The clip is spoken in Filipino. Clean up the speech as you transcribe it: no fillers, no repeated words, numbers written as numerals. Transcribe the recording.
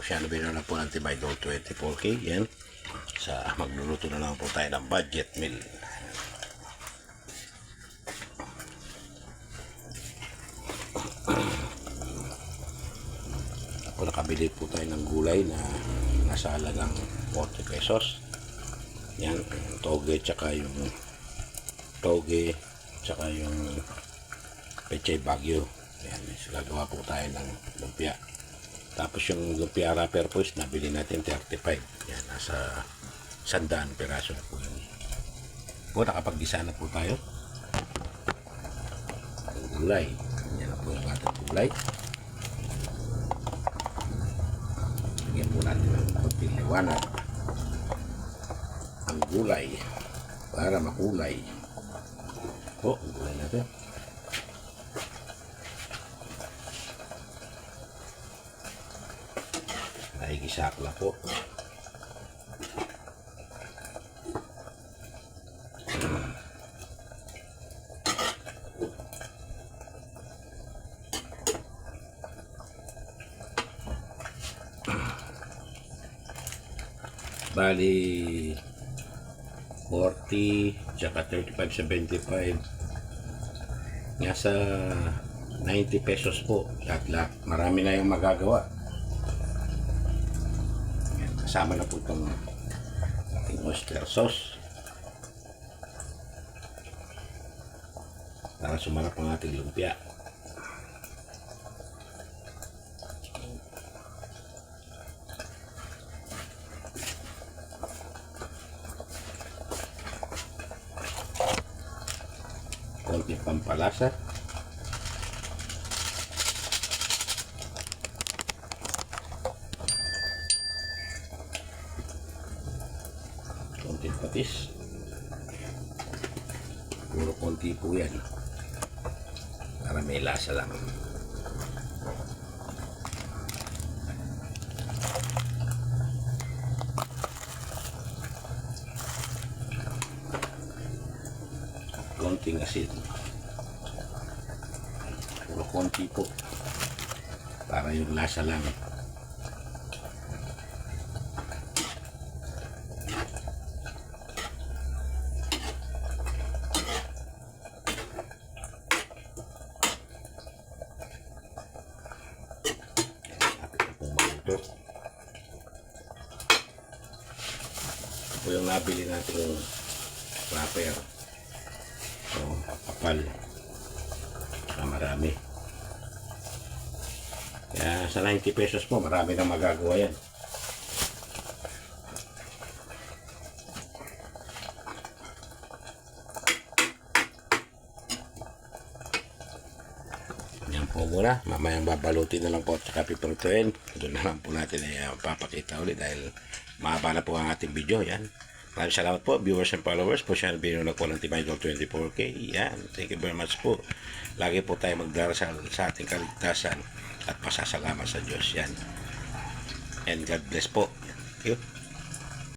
Pusyano bino na po ng Tibay Gold 24K. Yan. Magluluto na lang po tayo ng budget meal. Ako nakabili po tayo ng gulay na nasa halagang 40 pesos. Yan, toge tsaka yung pechay bagyo. Yan, gagawa po tayo ng lumpia. Tapos yung lumpia wrapper po is nabili natin 35. Yan, nasa 100 piraso na po yun. Po, nakapag-gisa na po tayo. Ang gulay. Yan na po yung ating gulay. Lagyan po natin ng konting liwanag ang gulay para makulay. Po, ang gulay natin. Nahigisakla po. Bali 40 tsaka 35.75 nasa 90 pesos po lahat. Marami na yung magagawa. Yan, kasama na po itong ating oyster sauce para sumarap ang ating lumpia. Konting pampalasa. Konting patis. Puro konti po yan. Para may lasa lang. Konting asin. Puro konti po. Para yung lasa lang. Ito po yung nabili natin wrapper. So, kapal. Marami. Kaya sa 90 pesos po, marami nang magagawa yan. Yan po muna. Mamayang babalutin na lang po at saka pipirtuin. Doon na lang po natin ay papakita ulit dahil mahaba na po ang ating video. Yan. Maraming salamat po, viewers and followers. Po siya na po ng Tibay Gold 24K. Yan. Thank you very much po. Lagi po tayo magdarasal sa ating kaligtasan at pasasalamat sa Diyos. Yan. And God bless po. Thank you.